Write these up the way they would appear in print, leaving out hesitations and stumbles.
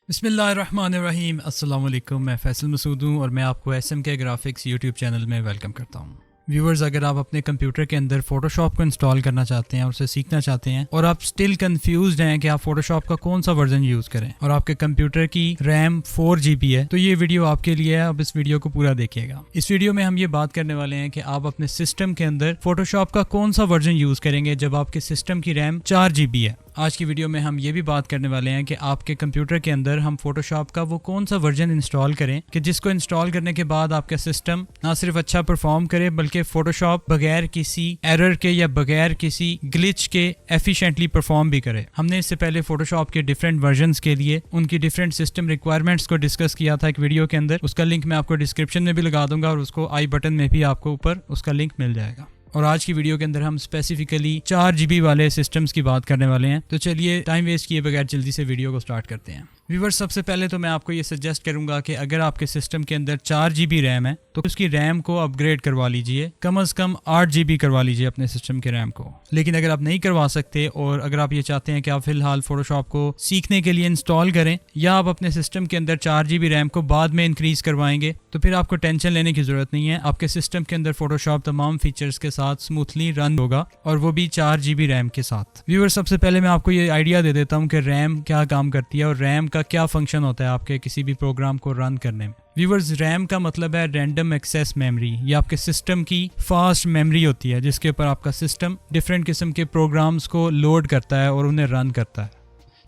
बिस्मिल्लाहिर्रहमानिर्रहीम। अस्सलाम वालेकुम। मैं फैसल मसूद हूँ और मैं आपको SMK ग्राफिक्स यूट्यूब चैनल में वेलकम करता हूँ। व्यूअर्स, अगर आप अपने कंप्यूटर के अंदर फोटोशॉप को इंस्टॉल करना चाहते हैं और उसे सीखना चाहते हैं और आप स्टिल कंफ्यूज्ड हैं कि आप फोटोशॉप का कौन सा वर्जन यूज़ करें और आपके कंप्यूटर की रैम 4 GB है, तो ये वीडियो आपके लिए है। आप इस वीडियो को पूरा देखिएगा। इस वीडियो में हम ये बात करने वाले हैं कि आप अपने सिस्टम के अंदर फोटोशॉप का कौन सा वर्जन यूज़ करेंगे जब आपके सिस्टम की रैम 4 GB है। आज की वीडियो में हम ये भी बात करने वाले हैं कि आपके कंप्यूटर के अंदर हम फोटोशॉप का वो कौन सा वर्जन इंस्टॉल करें कि जिसको इंस्टॉल करने के बाद आपका सिस्टम ना सिर्फ अच्छा परफॉर्म करे बल्कि फोटोशॉप बगैर किसी एरर के या बगैर किसी ग्लिच के एफिशिएंटली परफॉर्म भी करे। हमने इससे पहले फोटोशॉप के डिफरेंट वर्जन्स के लिए उनकी डिफरेंट सिस्टम रिक्वायरमेंट्स को डिस्कस किया था एक वीडियो के अंदर। उसका लिंक मैं आपको डिस्क्रिप्शन में भी लगा दूंगा और उसको आई बटन में भी आपको ऊपर उसका लिंक मिल जाएगा। और आज की वीडियो के अंदर हम स्पेसिफिकली 4 GB वाले सिस्टम्स की बात करने वाले हैं। तो चलिए टाइम वेस्ट किए बगैर जल्दी से वीडियो को स्टार्ट करते हैं। व्यूअर्स, सबसे पहले तो मैं आपको ये सजेस्ट करूंगा कि अगर आपके सिस्टम के अंदर 4 GB रैम है तो उसकी रैम को अपग्रेड करवा लीजिए। कम से कम 8 GB करवा लीजिए अपने सिस्टम के रैम को। लेकिन अगर आप नहीं करवा सकते और अगर आप ये चाहते हैं कि आप फिलहाल फोटोशॉप को सीखने के लिए इंस्टॉल करें या आप अपने सिस्टम के अंदर 4 GB रैम को बाद में इंक्रीज करवाएंगे, तो फिर आपको टेंशन लेने की जरूरत नहीं है। आपके सिस्टम के अंदर फोटोशॉप तमाम फीचर्स के साथ स्मूथली रन होगा और वो भी 4 GB रैम के साथ। व्यूअर्स, सबसे पहले मैं आपको ये आइडिया दे देता हूँ कि रैम क्या काम करती है और रैम का क्या फंक्शन होता है आपके किसी भी प्रोग्राम को रन करने में। व्यूअर्स, रैम का मतलब है रैंडम एक्सेस मेमोरी। ये आपके सिस्टम की फास्ट मेमोरी होती है जिसके ऊपर आपका सिस्टम डिफरेंट किस्म के प्रोग्राम्स को लोड करता है और उन्हें रन करता है।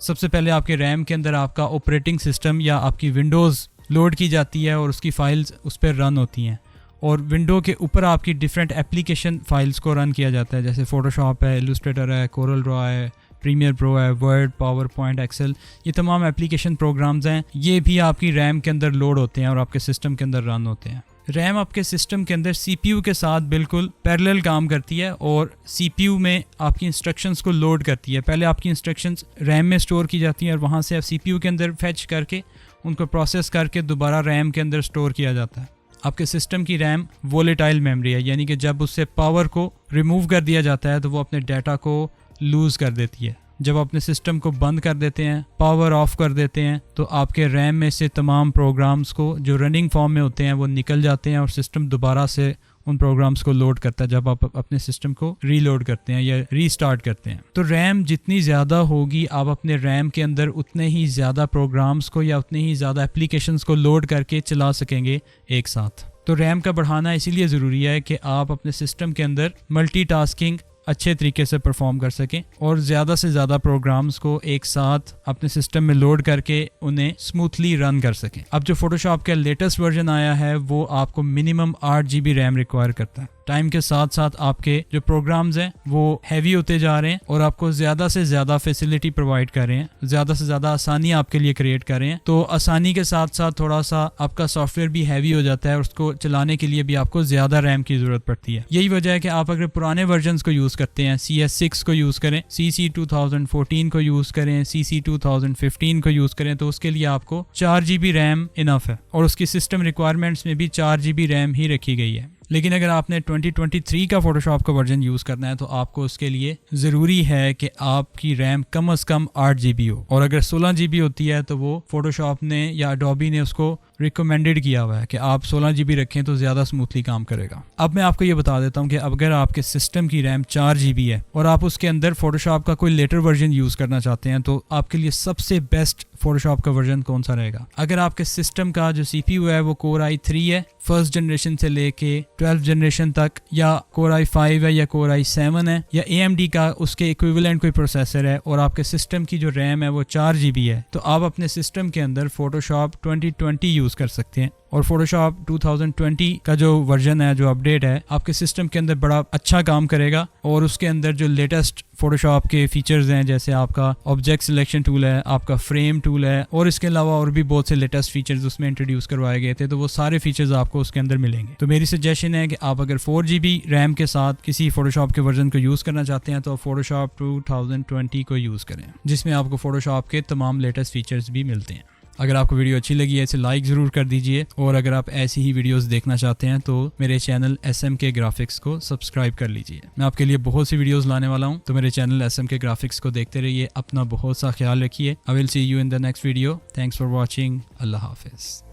सबसे पहले आपके रैम के अंदर आपका ऑपरेटिंग सिस्टम या आपकी विंडोज़ लोड की जाती है और उसकी फाइल्स उस पर रन होती हैं और विंडो के ऊपर आपकी डिफरेंट एप्लीकेशन फाइल्स को रन किया जाता है, जैसे फोटोशॉप है, इलस्ट्रेटर है, कोरल ड्रॉ है, प्रीमियर प्रो है, वर्ड, पावर पॉइंट, एक्सेल। ये तमाम एप्लीकेशन प्रोग्राम्स हैं, ये भी आपकी रैम के अंदर लोड होते हैं और आपके सिस्टम के अंदर रन होते हैं। रैम आपके सिस्टम के अंदर CPU के साथ बिल्कुल पैरेलल काम करती है और CPU में आपकी इंस्ट्रक्शंस को लोड करती है। पहले आपकी इंस्ट्रक्शंस रैम में स्टोर की जाती हैं और वहाँ से CPU के अंदर फैच करके उनको प्रोसेस करके दोबारा रैम के अंदर स्टोर किया जाता है। आपके सिस्टम की रैम वोलेटाइल मेमोरी है, यानी कि जब उससे पावर को रिमूव कर दिया जाता है तो वो अपने डाटा को लूज़ कर देती है। जब अपने सिस्टम को बंद कर देते हैं, पावर ऑफ कर देते हैं, तो आपके रैम में से तमाम प्रोग्राम्स को जो रनिंग फॉर्म में होते हैं वो निकल जाते हैं और सिस्टम दोबारा से उन प्रोग्राम्स को लोड करता है जब आप अपने सिस्टम को रीलोड करते हैं या रीस्टार्ट करते हैं। तो रैम जितनी ज़्यादा होगी, आप अपने रैम के अंदर उतने ही ज़्यादा प्रोग्राम्स को या उतने ही ज़्यादा एप्लीकेशंस को लोड करके चला सकेंगे एक साथ। तो रैम का बढ़ाना इसीलिए ज़रूरी है कि आप अपने सिस्टम के अंदर मल्टीटास्किंग अच्छे तरीके से परफॉर्म कर सकें और ज़्यादा से ज़्यादा प्रोग्राम्स को एक साथ अपने सिस्टम में लोड करके उन्हें स्मूथली रन कर सकें। अब जो फोटोशॉप का लेटेस्ट वर्जन आया है वो आपको मिनिमम 8 GB रैम रिक्वायर करता है। टाइम के साथ साथ आपके जो प्रोग्राम्स हैं वो हैवी होते जा रहे हैं और आपको ज़्यादा से ज़्यादा फैसिलिटी प्रोवाइड कर रहे हैं, ज़्यादा से ज़्यादा आसानी आपके लिए क्रिएट कर रहे हैं। तो आसानी के साथ साथ थोड़ा सा आपका सॉफ्टवेयर भी हैवी हो जाता है और उसको चलाने के लिए भी आपको ज़्यादा रैम की ज़रूरत पड़ती है। यही वजह है कि आप अगर पुराने वर्जन्स को यूज़ करते हैं, CS6 को यूज़ करें, CC 2014 को यूज़ करें, CC 2015 को यूज़ करें, तो उसके लिए आपको 4 GB रैम इनफ है और उसकी सिस्टम रिक्वायरमेंट्स में भी 4 GB रैम ही रखी गई है। लेकिन अगर आपने 2023 का फोटोशॉप का वर्जन यूज़ करना है तो आपको उसके लिए ज़रूरी है कि आपकी रैम कम से कम 8 GB हो और अगर 16 GB होती है तो वो फोटोशॉप ने या एडोबी ने उसको रिकमेंडेड किया हुआ है कि आप 16 GB रखें तो ज़्यादा स्मूथली काम करेगा। अब मैं आपको ये बता देता हूँ कि अगर आपके सिस्टम की रैम 4 GB है और आप उसके अंदर फोटोशॉप का कोई लेटर वर्जन यूज़ करना चाहते हैं तो आपके लिए सबसे बेस्ट फोटोशॉप का वर्जन कौन सा रहेगा। अगर आपके सिस्टम का जो CPU है वो Core i3 है, फर्स्ट जनरेशन से लेके 12th जनरेशन तक, या Core i5 है या Core i7 है या AMD का उसके इक्विवेलेंट कोई प्रोसेसर है और आपके सिस्टम की जो रैम है वो 4 GB है, तो आप अपने सिस्टम के अंदर फोटोशॉप 2020 यूज़ कर सकते हैं। और फोटोशॉप 2020 का जो वर्जन है, जो अपडेट है, आपके सिस्टम के अंदर बड़ा अच्छा काम करेगा और उसके अंदर जो लेटेस्ट फोटोशॉप के फीचर्स हैं, जैसे आपका ऑब्जेक्ट सिलेक्शन टूल है, आपका फ्रेम टूल है और इसके अलावा और भी बहुत से लेटेस्ट फीचर्स उसमें इंट्रोड्यूस करवाए गए थे, तो वो सारे फीचर्स आपको उसके अंदर मिलेंगे। तो मेरी सजेशन है कि आप अगर 4 GB रैम के साथ किसी फोटोशॉप के वर्जन को यूज़ करना चाहते हैं तो फोटोशॉप 2020 को यूज़ करें, जिसमें आपको फोटोशॉप के तमाम लेटेस्ट फीचर्स भी मिलते हैं। अगर आपको वीडियो अच्छी लगी है इसे लाइक ज़रूर कर दीजिए, और अगर आप ऐसी ही वीडियोस देखना चाहते हैं तो मेरे चैनल SMK ग्राफिक्स को सब्सक्राइब कर लीजिए। मैं आपके लिए बहुत सी वीडियोस लाने वाला हूं, तो मेरे चैनल SMK ग्राफिक्स को देखते रहिए। अपना बहुत सा ख्याल रखिए। I will see you in the next video. Thanks for watching. अल्लाह हाफिज़।